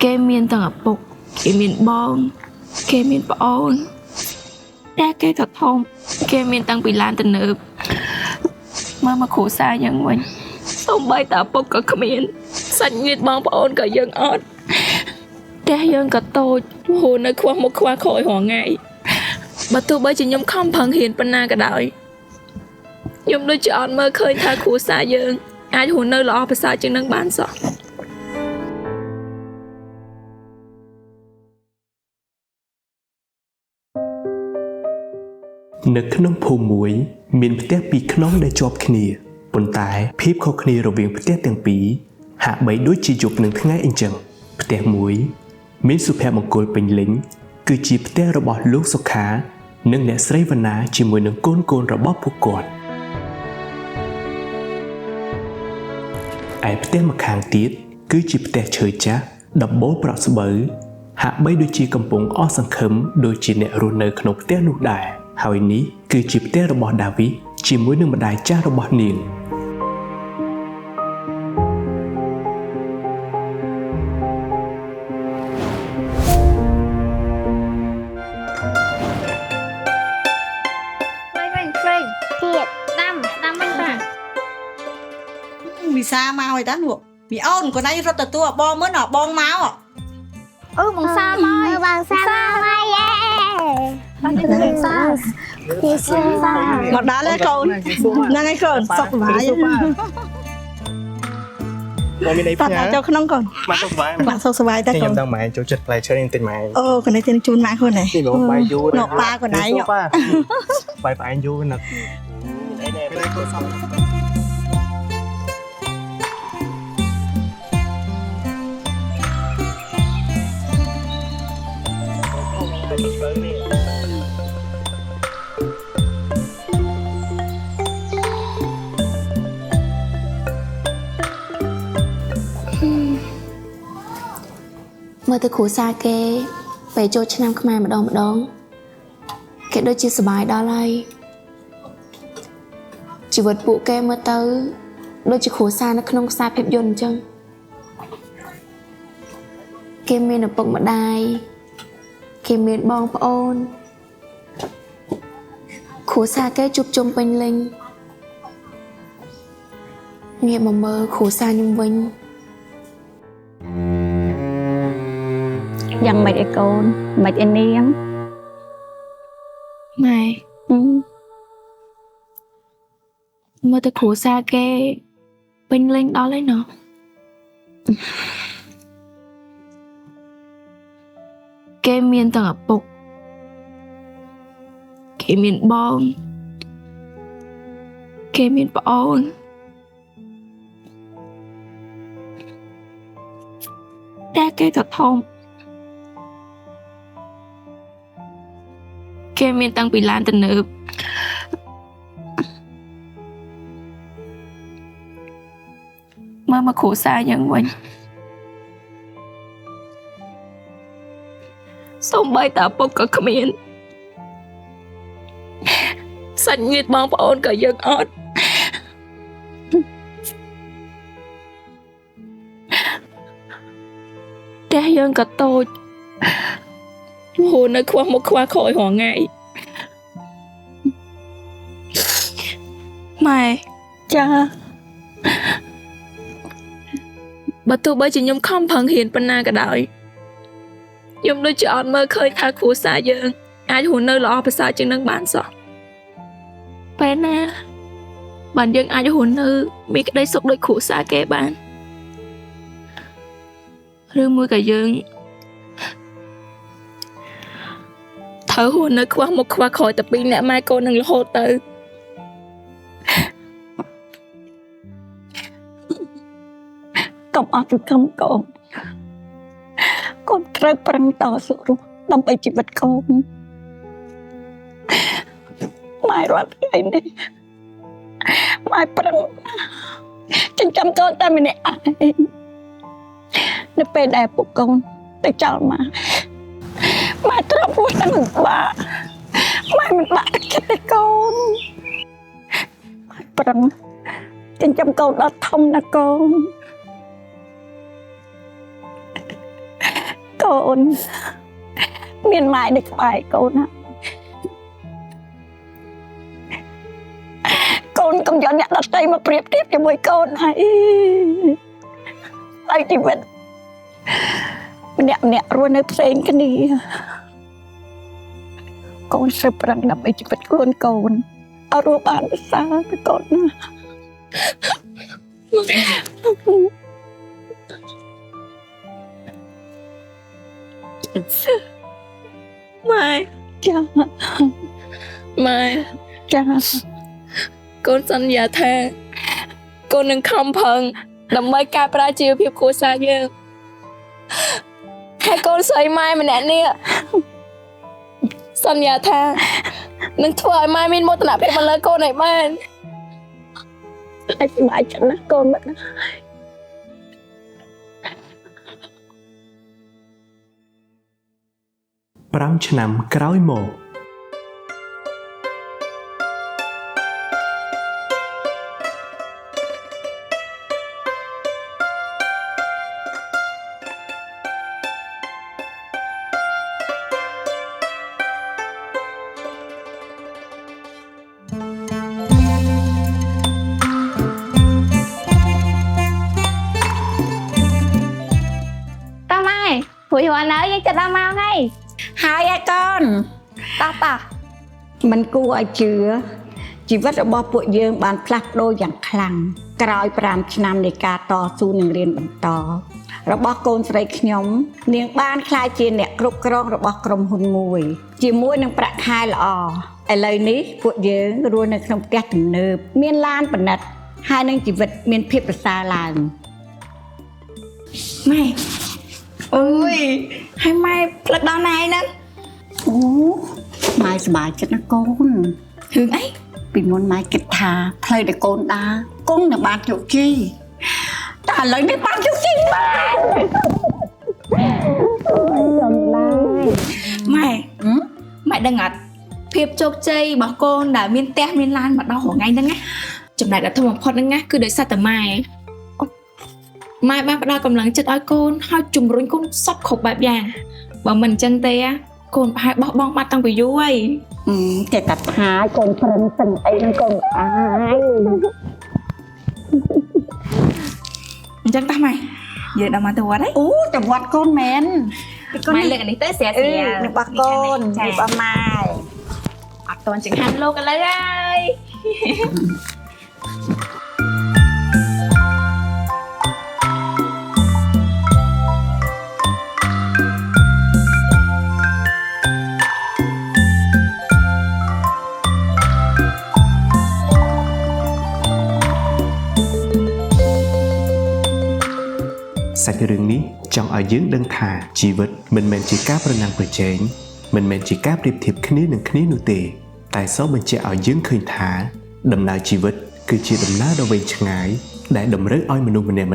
គេមានទាំងឪពុកគេមានបងគេមានប្អូនតែគេក៏ធំគេមានតាំងពីឡានទៅនើបមើលមកគ្រួសារយ៉ាងវិញសូម្បីតែឪពុកក៏គ្មានសាច់ញាតិបងប្អូនក៏យើងអត់តែយើងក៏តូចហូរនៅខ្វះមុខខ្វះក្រោយរាល់ថ្ងៃបើទោះបីជាខ្ញុំខំប្រឹងរៀនប៉ុណ្ណាក៏ដោយខ្ញុំដូចជាអត់មើលឃើញថាគ្រួសារយើងអាចរស់នៅល្អប្រសើរជាងនឹងបានសោះនៅក្នុងភូមិមួយមានផ្ទះពីរខ្នងដែលជាប់គ្នាប៉ុន្តែភាពខុសគ្នារវាងផ្ទះទាំងពីរហាក់បីដូចជាយប់និងថ្ងៃអញ្ចឹងផ្ទះមួយមានសុភមង្គលពេញលេញគឺជាផ្ទះរបស់លោកសុខានិងអ្នកស្រីវណ្ណាជាមួយនឹងកូនរបស់ពួកគាត់ឯផ្ទះម្ខាងទៀតគឺជាផ្ទះឈើចាស់ដំបូលប្រក់ស្បូវហាក់បីដូចជាកំពុងអស់សង្ឃឹមដូចជាអ្នករស់នៅក្នុងផ្ទះនោះដែរហើយនេះគឺជាផ្ទះរបស់ដាវីជាមួយនឹងម្ដាយចាស់របស់នាងវិសាមកហើយតានោះមីអូនកូនឯងរត់ទៅទួបងមើលណបងមកបងសាមកបងសាមកយេបងសាពីសាមកដល់ហើយកូនហ្នឹងហើយកូនសុខសប្បាយបងមានអីផ្ញើចូលក្នុងកូនមកសុខសប្បាយមកសុខសប្បាយតាកូនខ្ញុំដឹងម៉ែចូលចិត្តផ្លែឈើនេះតិចម៉ែអូកូនឯងទៅជូនម៉ាក់ខ្លួនឯងនេះបងបាយយូរនោះប៉ាកូនឯងបាយផ្អែមយូរណាស់អីនេះពេលកូនសំមើលទៅគ្រួសារគេពេលចូលឆ្នាំខ្មែរម្ដងគេដូចជាសប្បាយដល់ហើយជីវិតពួកគេមើលទៅដូចជាគ្រួសារនៅក្នុងខ្សែភាពយន្តអញ្ចឹងគេមានឪពុកម្ដាយគេមានបងប្អូនគ្រួសារគេជួបជុំពេញលេញងាកមកមើលគ្រួសារខ្ញុំវិញយ៉ាងម៉េចឯកូនមិនឯនាងម៉ែមើលទៅគ្រួសារគេពេញលេញដល់ហើយណោះគេមានទាំងឪពុកគេមានបងគេមានប្អូនតែគេក៏ធំគេមានតាំងពីឡានទៅនើបមើលមកគ្រួសារយ៉ាងវិញសូម្បីតែឪពុកក៏គ្មានសាច់ញាតិបងប្អូនក៏យើងអត់តែយើងក៏តូចហូរនៅខ្វះមុខខ្វះក្រោយរាល់ថ្ងៃម៉ែចាបើទោះបីជាខ្ញុំខំប្រឹងរៀនប៉ុណ្ណាក៏ដោយខ្ញុំដូចជាអត់មើលឃើញថាគ្រួសារយើងអាចរស់នៅល្អប្រសើរជាងនឹងបានសោះពេលណាបានយើងអាចរស់នៅមានក្តីសុខដូចគ្រួសារគេបានឬមួយក៏យើងត្រូវរស់នៅខ្វះមុខខ្វះក្រោយតែពីរអ្នកម៉ែកូននឹងរហូតទៅកុំអត់សង្ឃឹមកូនកូនត្រូវប្រឹងតស៊ូរស់ដើម្បីជីវិតកូនម៉ែរត់ថ្ងៃនេះម៉ែប្រឹងចិញ្ចឹមកូនតែម្នាក់ឯងនៅពេលដែលពុកកូនទៅចោលមកម៉ែទ្រាំពោះតែមិនបាក់ម៉ែមិនបាក់ចិត្តទេកូនម៉ែប្រឹងចិញ្ចឹមកូនដល់ធំណាកូន កូនមានម៉ែនៅក្បែរកូនណាកូនកុំយកអ្នកដទៃមកប្រៀបធៀបជាមួយកូនហើយហើយជីវិតម្នាក់រស់នៅផ្សេងគ្នាកូនស្រឹបប្រឹងដើម្បីជីវិតខ្លួនកូនឲ្យរស់បានប្រសើរទៅកូនណាម៉ែ ចា ម៉ែ ចា កូនសន្យាថាកូននឹងខំប្រឹងដើម្បីការប្រាជីវភាពគ្រួសារយើងហើយកូនស្រីម៉ែម្នាក់នេះសន្យាថានឹងធ្វើឲ្យម៉ែមានមោទនភាពមកលើកូនឲ្យបាន អាចស្បាយចិត្តណាស់កូនមកណា 5 ឆ្នាំក្រោយមកតាម៉ែហួយហើយយើងចិត្តដល់មកហើយ ហើយឯកូន តោះ มันគួរឲ្យជឿជីវិតរបស់ពួកយើងបានផ្លាស់ប្ដូរយ៉ាងខ្លាំងក្រោយ5ឆ្នាំនៃការតស៊ូនឹងរៀនបន្តរបស់កូនស្រីខ្ញុំនាងបានក្លាយជាអ្នកគ្រប់គ្រងរបស់ក្រុមហ៊ុនមួយជាមួយនឹងប្រាក់ខែល្អឥឡូវនេះពួកយើងរស់នៅក្នុងផ្ទះទំនើបមានឡានប៉និតហើយនឹងជីវិតមានភាពប្រសើរឡើង ម៉ែអើយហើយម៉ែផ្លឹកដល់ណៃហ្នឹង អូម៉ែសប្បាយចិត្តណាស់កូន រឿងអី ពីមុនម៉ែគិតថាផ្លូវដែលកូនដើរគង់នឹងបានជោគជ័យតែឥឡូវនេះបានជោគជ័យម៉ែ ម៉ែម៉ែដឹងអត់ភាពជោគជ័យរបស់កូនដែលមានផ្ទះមានឡានមកដល់រងថ្ងៃហ្នឹងណាចំណែកដែលធំបំផុតហ្នឹងណាគឺដោយសារតែម៉ែបានផ្ដល់កម្លាំងចិត្តឲ្យកូនហើយជំរុញកូនសពគ្រប់បែបយ៉ាងបើមិនអញ្ចឹងទេកូនប្រហែលបោះបង់បាត់តាំងពីយូរហើយ តែតាថាកូនប្រឹងសឹងអីនឹងកូនអាយ អញ្ចឹងតោះម៉ែយើងដល់មកទៅវត្តហើយ អូទៅវត្តកូនមែន ម៉ែលើកអានេះទៅស្រា របស់កូនរបស់ម៉ែ អត់តន់ចង្ហាន់លោកឥឡូវហើយ សាច់រឿងនេះចង់ឲ្យយើងដឹងថាជីវិតមិនមែនជាការប្រណាំងប្រជែងមិនមែនជាការប្រៀបធៀបគ្នានឹងគ្នានោះទេតែសោះបញ្ជាក់ឲ្យយើងឃើញថាដំណើរជីវិតគឺជាដំណើរដ៏វែងឆ្ងាយដែលតម្រូវឲ្យមនុស្សម្នាក់ៗ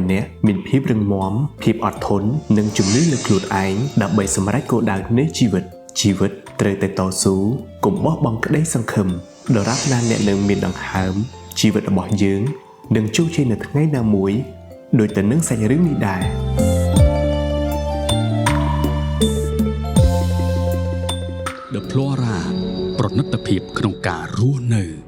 មានភាពរឹងមាំភាពអត់ធន់និងជំនឿលើខ្លួនឯងដើម្បីសម្រេចគោលដៅនៃជីវិតត្រូវតែតស៊ូកុំបោះបង់ក្តីសង្ឃឹមដរាបណាអ្នកនឹងមានដង្ហើមជីវិតរបស់យើងនឹងជោគជ័យនៅថ្ងៃណាមួយដូចទៅនឹងសាច់រឿងនេះដែរ The Flora ប្រណិតភាពក្នុងការរស់នៅ